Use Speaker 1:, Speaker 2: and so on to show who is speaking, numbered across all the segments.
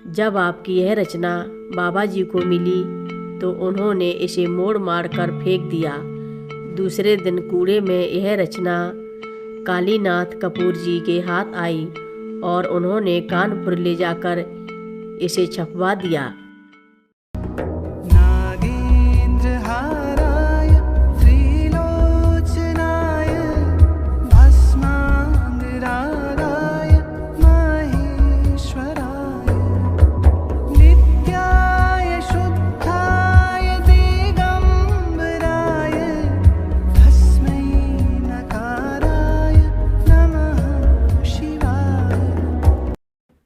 Speaker 1: जब आपकी यह रचना बाबा जी को मिली तो उन्होंने इसे मोड़ मार कर फेंक दिया। दूसरे दिन कूड़े में यह रचना कालीनाथ कपूर जी के हाथ आई और उन्होंने कानपुर ले जाकर इसे छपवा दिया।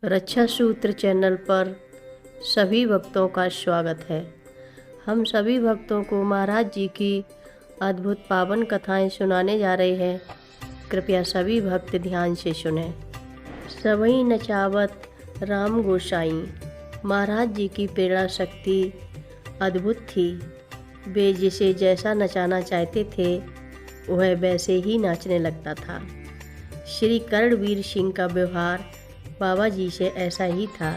Speaker 1: रक्षा सूत्र चैनल पर सभी भक्तों का स्वागत है। हम सभी भक्तों को महाराज जी की अद्भुत पावन कथाएं सुनाने जा रहे हैं। कृपया सभी भक्त ध्यान से सुनें। सबई नचावत राम गोसाई। महाराज जी की प्रेरणा शक्ति अद्भुत थी। वे जिसे जैसा नचाना चाहते थे वह वैसे ही नाचने लगता था। श्री कर्णवीर सिंह का व्यवहार बाबा जी से ऐसा ही था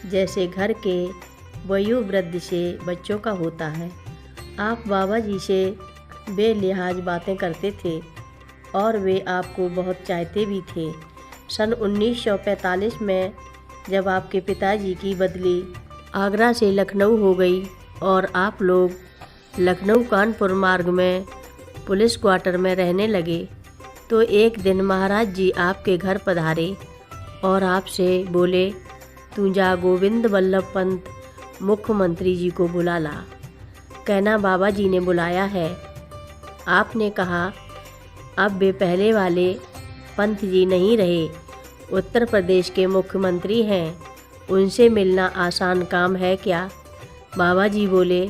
Speaker 1: जैसे घर के वयोवृद्ध से बच्चों का होता है। आप बाबा जी से बेलिहाज बातें करते थे और वे आपको बहुत चाहते भी थे। सन 1945 में जब आपके पिताजी की बदली आगरा से लखनऊ हो गई और आप लोग लखनऊ कानपुर मार्ग में पुलिस क्वार्टर में रहने लगे तो एक दिन महाराज जी आपके घर पधारे और आपसे बोले, तू जा गोविंद वल्लभ पंत मुख्यमंत्री जी को बुला ला। कहना बाबा जी ने बुलाया है। आपने कहा अब वे पहले वाले पंत जी नहीं रहे, उत्तर प्रदेश के मुख्यमंत्री हैं, उनसे मिलना आसान काम है क्या? बाबा जी बोले,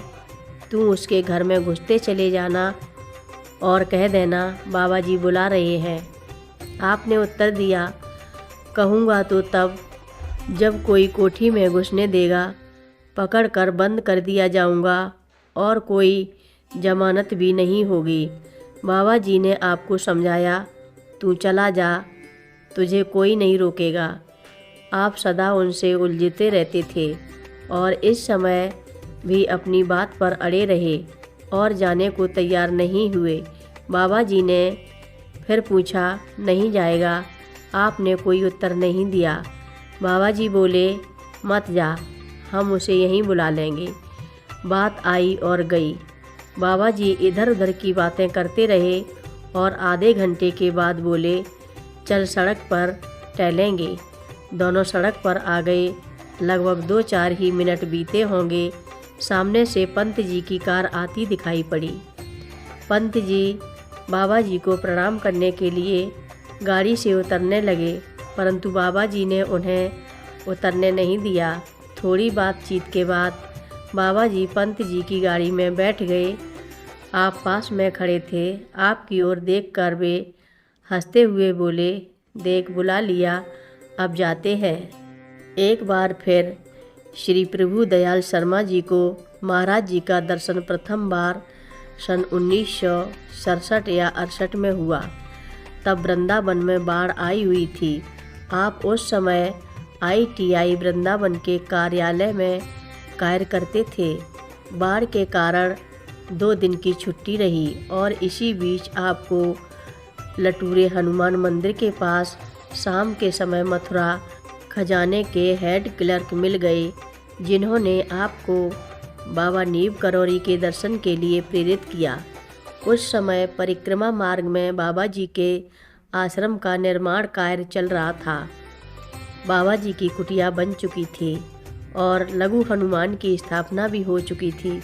Speaker 1: तू उसके घर में घुसते चले जाना और कह देना बाबा जी बुला रहे हैं। आपने उत्तर दिया, कहूँगा तो तब जब कोई कोठी में घुसने देगा, पकड़कर बंद कर दिया जाऊँगा और कोई जमानत भी नहीं होगी। बाबा जी ने आपको समझाया, तू चला जा, तुझे कोई नहीं रोकेगा। आप सदा उनसे उलझते रहते थे और इस समय भी अपनी बात पर अड़े रहे और जाने को तैयार नहीं हुए। बाबा जी ने फिर पूछा, नहीं जाएगा? आपने कोई उत्तर नहीं दिया। बाबा जी बोले, मत जा, हम उसे यहीं बुला लेंगे। बात आई और गई। बाबा जी इधर उधर की बातें करते रहे और आधे घंटे के बाद बोले, चल सड़क पर टहलेंगे। दोनों सड़क पर आ गए। लगभग 2-4 ही मिनट बीते होंगे। सामने से पंत जी की कार आती दिखाई पड़ी। पंत जी बाबा जी को प्रणाम करने के लिए गाड़ी से उतरने लगे, परंतु बाबा जी ने उन्हें उतरने नहीं दिया। थोड़ी बातचीत के बाद बाबा जी पंत जी की गाड़ी में बैठ गए। आप पास में खड़े थे। आपकी ओर देखकर वे हंसते हुए बोले, देख बुला लिया, अब जाते हैं। एक बार फिर श्री प्रभु दयाल शर्मा जी को महाराज जी का दर्शन प्रथम बार सन 1967 या 68 में हुआ। तब वृंदावन में बाढ़ आई हुई थी। आप उस समय ITI वृंदावन के कार्यालय में कार्य करते थे। बाढ़ के कारण 2 दिन की छुट्टी रही और इसी बीच आपको लटूरे हनुमान मंदिर के पास शाम के समय मथुरा खजाने के हेड क्लर्क मिल गए, जिन्होंने आपको बाबा नीव करौरी के दर्शन के लिए प्रेरित किया। उस समय परिक्रमा मार्ग में बाबा जी के आश्रम का निर्माण कार्य चल रहा था। बाबा जी की कुटिया बन चुकी थी और लघु हनुमान की स्थापना भी हो चुकी थी।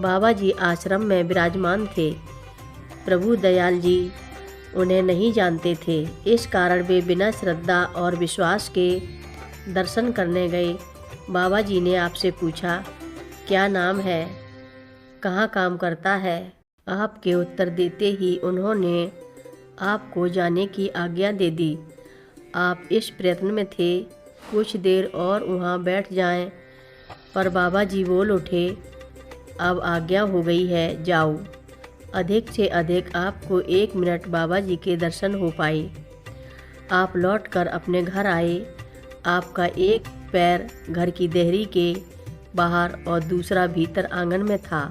Speaker 1: बाबा जी आश्रम में विराजमान थे। प्रभु दयाल जी उन्हें नहीं जानते थे, इस कारण वे बिना श्रद्धा और विश्वास के दर्शन करने गए। बाबा जी ने आपसे पूछा, क्या नाम है, कहाँ काम करता है? आपके उत्तर देते ही उन्होंने आपको जाने की आज्ञा दे दी। आप इस प्रयत्न में थे कुछ देर और वहाँ बैठ जाएं, पर बाबा जी बोल उठे, अब आज्ञा हो गई है, जाओ। अधिक से अधिक आपको 1 मिनट बाबा जी के दर्शन हो पाए। आप लौटकर अपने घर आए। आपका 1 पैर घर की देहरी के बाहर और दूसरा भीतर आंगन में था।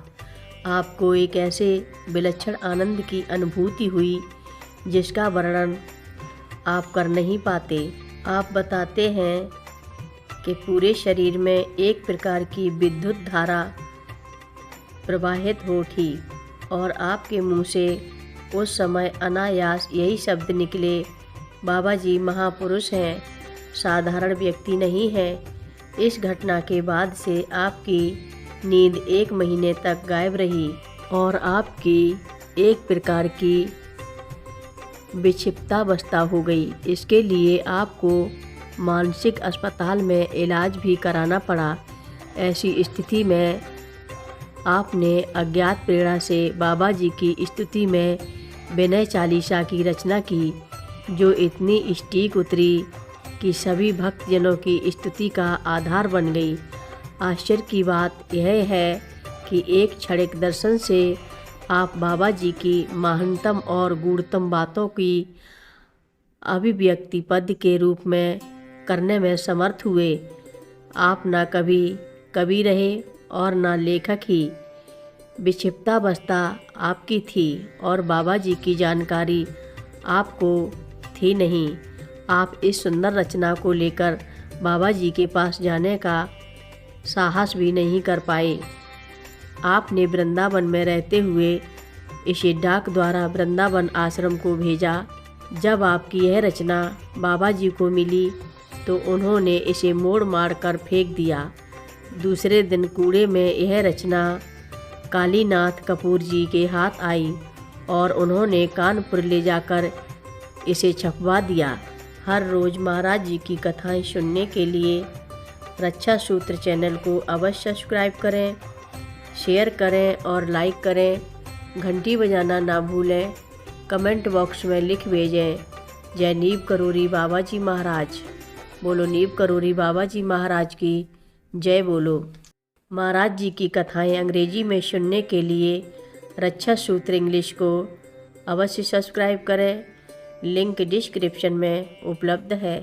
Speaker 1: आपको एक ऐसे विलक्षण आनंद की अनुभूति हुई जिसका वर्णन आप कर नहीं पाते। आप बताते हैं कि पूरे शरीर में एक प्रकार की विद्युत धारा प्रवाहित हो उठी और आपके मुंह से उस समय अनायास यही शब्द निकले, बाबा जी महापुरुष हैं, साधारण व्यक्ति नहीं है। इस घटना के बाद से आपकी नींद 1 महीने तक गायब रही और आपकी एक प्रकार की विक्षिप्तावस्था हो गई। इसके लिए आपको मानसिक अस्पताल में इलाज भी कराना पड़ा। ऐसी स्थिति में आपने अज्ञात प्रेरणा से बाबा जी की स्तुति में विनय चालीसा की रचना की, जो इतनी सटीक उतरी कि सभी भक्तजनों की स्तुति का आधार बन गई। आश्चर्य की बात यह है कि एक क्षणिक दर्शन से आप बाबा जी की महानतम और गूढ़तम बातों की अभिव्यक्ति पद के रूप में करने में समर्थ हुए। आप न कभी कवि रहे और न लेखक ही। विक्षिप्तावस्था आपकी थी और बाबा जी की जानकारी आपको थी नहीं। आप इस सुंदर रचना को लेकर बाबा जी के पास जाने का साहस भी नहीं कर पाए। आपने वृंदावन में रहते हुए इसे डाक द्वारा वृंदावन आश्रम को भेजा। जब आपकी यह रचना बाबा जी को मिली तो उन्होंने इसे मोड़ मार कर फेंक दिया। दूसरे दिन कूड़े में यह रचना कालीनाथ कपूर जी के हाथ आई और उन्होंने कानपुर ले जाकर इसे छपवा दिया। हर रोज़ महाराज जी की कथाएं सुनने के लिए रक्षा सूत्र चैनल को अवश्य सब्सक्राइब करें, शेयर करें और लाइक करें। घंटी बजाना ना भूलें। कमेंट बॉक्स में लिख भेजें, जय नीव करोरी बाबा जी महाराज। बोलो नीव करोरी बाबा जी महाराज की जय बोलो। महाराज जी की कथाएं अंग्रेजी में सुनने के लिए रक्षा सूत्र इंग्लिश को अवश्य सब्सक्राइब करें। लिंक डिस्क्रिप्शन में उपलब्ध है।